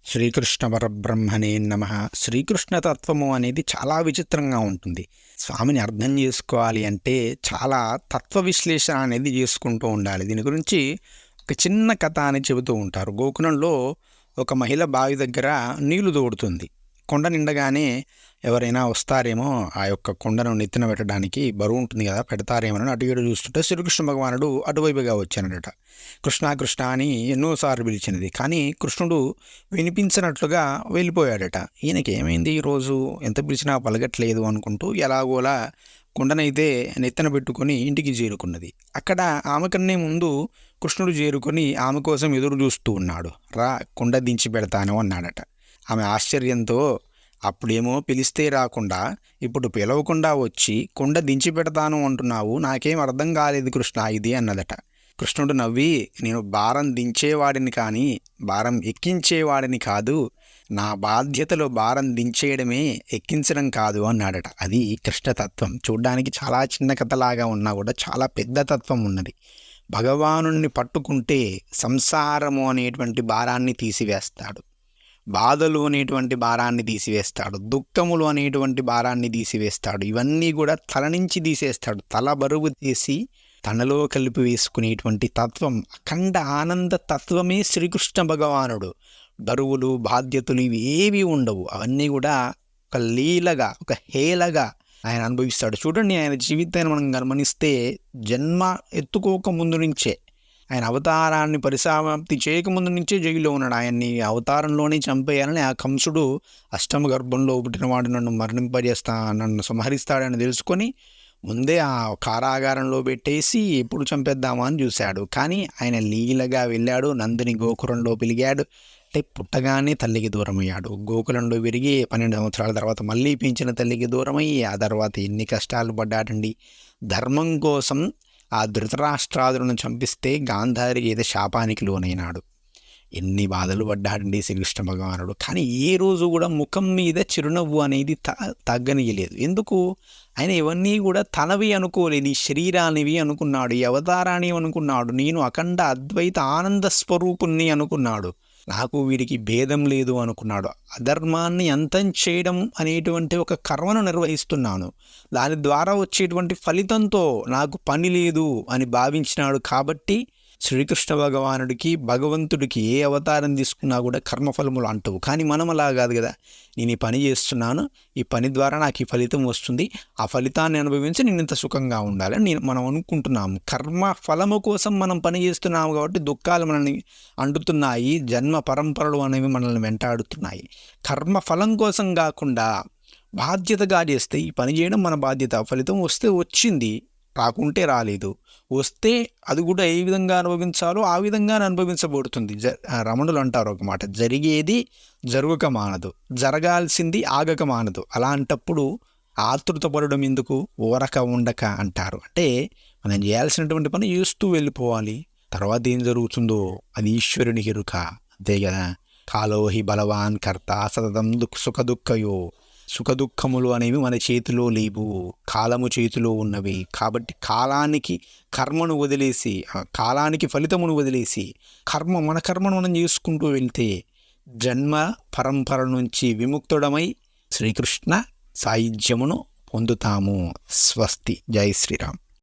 శ్రీకృష్ణ పరబ్రహ్మణే నమః. శ్రీకృష్ణ తత్వము అనేది చాలా విచిత్రంగా ఉంటుంది. స్వామిని అర్థం చేసుకోవాలి అంటే చాలా తత్వ విశ్లేషణ అనేది చేసుకుంటూ ఉండాలి. దీని గురించి ఒక చిన్న కథ అని చెబుతూ ఉంటారు. గోకులంలో ఒక మహిళ బావి దగ్గర నీళ్లు తోడుతుంది. కొండ నిండగానే ఎవరైనా వస్తారేమో ఆ యొక్క కొండను నెత్తిన పెట్టడానికి, బరువు ఉంటుంది కదా, పెడతారేమో అటు ఇటు చూస్తుంటే శ్రీకృష్ణ భగవానుడు అటువైపుగా వచ్చానట. కృష్ణ కృష్ణ అని ఎన్నోసార్లు పిలిచినది, కానీ కృష్ణుడు వినిపించినట్లుగా వెళ్ళిపోయాడట. ఈయనకి ఏమైంది, ఈరోజు ఎంత పిలిచినా పలగట్లేదు అనుకుంటూ ఎలాగోలా కొండనైతే నెత్తన పెట్టుకొని ఇంటికి చేరుకున్నది. అక్కడ ఆమె కన్నే ముందు కృష్ణుడు చేరుకొని ఆమె కోసం ఎదురు చూస్తూ ఉన్నాడు. రా, కొండ దించి పెడతాను అన్నాడట. ఆమె ఆశ్చర్యంతో, అప్పుడేమో పిలిస్తే రాకుండా ఇప్పుడు పిలవకుండా వచ్చి కొండ దించి పెడతాను అంటున్నావు, నాకేం అర్థం కాలేదు కృష్ణ ఇది అన్నదట. కృష్ణుడు నవ్వి, నేను భారం దించేవాడిని కానీ భారం ఎక్కించేవాడిని కాదు, నా బాధ్యతలో భారం దించేయడమే, ఎక్కించడం కాదు అన్నాడట. అది కృష్ణతత్వం. చూడ్డానికి చాలా చిన్న కథలాగా ఉన్నా కూడా చాలా పెద్ద తత్వం ఉన్నది. భగవానుణ్ణి పట్టుకుంటే సంసారము అనేటువంటి భారాన్ని తీసివేస్తాడు, బాధలు అనేటువంటి భారాన్ని తీసివేస్తాడు, దుఃఖములు అనేటువంటి భారాన్ని తీసివేస్తాడు. ఇవన్నీ కూడా తల నుంచి తీసేస్తాడు. తల బరువు తీసి తనలో కలిపి వేసుకునేటువంటి తత్వం, అఖండ ఆనంద తత్వమే శ్రీకృష్ణ భగవానుడు. బరువులు, బాధ్యతలు ఇవి ఏవి ఉండవు. అవన్నీ కూడా ఒక లీలగా, ఒక హేళగా ఆయన అనుభవిస్తాడు. చూడండి, ఆయన జీవితాన్ని మనం గమనిస్తే జన్మ ఎత్తుకోక ముందు నుంచే, ఆయన అవతారాన్ని పరిసమాప్తి చేయకముందు నుంచే జైల్లో ఉన్నాడు. ఆయన్ని అవతారంలోనే చంపేయాలని ఆ కంసుడు అష్టమ గర్భంలో పుట్టినవాడు నన్ను నన్ను సంహరిస్తాడని తెలుసుకొని ముందే ఆ కారాగారంలో పెట్టేసి ఎప్పుడు చంపేద్దామా అని చూశాడు. కానీ ఆయన లీలగా వెళ్ళాడు. నందిని గోకులంలో పెరిగాడు. అంటే పుట్టగానే తల్లికి దూరమయ్యాడు. గోకులంలో పెరిగి 12 సంవత్సరాల తర్వాత మళ్ళీ పెంచిన తల్లికి దూరమయ్యి ఆ తర్వాత ఎన్ని కష్టాలు పడ్డాడండి. ధర్మం కోసం ఆ ధృతరాష్ట్రాదులను చంపిస్తే గాంధారి ఏదో శాపానికి లోనైనాడు. ఎన్ని బాధలు పడ్డాడండి శ్రీకృష్ణ భగవానుడు. కానీ ఏ రోజు కూడా ముఖం మీద చిరునవ్వు అనేది తగ్గనీయలేదు. ఎందుకు? ఆయన ఇవన్నీ కూడా తనవి అనుకోలేదు, ఈ శరీరానివి అనుకున్నాడు, ఈ అవతారాన్ని అనుకున్నాడు. నేను అఖండ అద్వైత ఆనంద స్వరూపుణ్ణి అనుకున్నాడు. నాకు వీడికి భేదం లేదు అనుకున్నాడు. అధర్మాన్ని అంతం చేయడం అనేటువంటి ఒక కర్మను నిర్వహిస్తున్నాను, దాని ద్వారా వచ్చేటువంటి ఫలితంతో నాకు పని లేదు అని భావించినాడు. కాబట్టి శ్రీకృష్ణ భగవానుడికి, భగవంతుడికి ఏ అవతారం తీసుకున్నా కూడా కర్మఫలములు అంటవు. కానీ మనం అలా కాదు కదా. నేను ఈ పని చేస్తున్నాను, ఈ పని ద్వారా నాకు ఈ ఫలితం వస్తుంది, ఆ ఫలితాన్ని అనుభవించి నేను ఇంత సుఖంగా ఉండాలని మనం అనుకుంటున్నాము. కర్మ ఫలము కోసం మనం పని చేస్తున్నాము కాబట్టి దుఃఖాలు మనల్ని అంటుతున్నాయి, జన్మ పరంపరలు అనేవి మనల్ని వెంటాడుతున్నాయి. కర్మ ఫలం కోసం కాకుండా బాధ్యతగా చేస్తే, ఈ పని చేయడం మన బాధ్యత, ఫలితం వస్తే వచ్చింది, రాకుంటే రాలేదు, వస్తే అది కూడా ఏ విధంగా అనుభవించాలో ఆ విధంగానే అనుభవించబడుతుంది. రమణులు అంటారు ఒక మాట, జరిగేది జరగక మానదు, జరగాల్సింది ఆగక మానదు. అలాంటప్పుడు ఆతృతపడడం ఎందుకు, ఓరక ఉండక అంటారు. అంటే మనం చేయాల్సినటువంటి పని చేస్తూ వెళ్ళిపోవాలి. తర్వాత ఏం జరుగుతుందో అది ఈశ్వరునికి ఎరుక, అంతే కదా. కాలోహి బలవాన్ కర్త సతతం సుఖ దుఃఖయో. సుఖ దుఃఖములు అనేవి మన చేతిలో లేవు, కాలము చేతిలో ఉన్నవి. కాబట్టి కాలానికి కర్మను వదిలేసి, కాలానికి ఫలితమును వదిలేసి మన కర్మను మనం చేసుకుంటూ వెళ్తే జన్మ పరంపర నుంచి విముక్తుడమై శ్రీకృష్ణ సాయుధ్యమును పొందుతాము. స్వస్తి. జై శ్రీరామ్.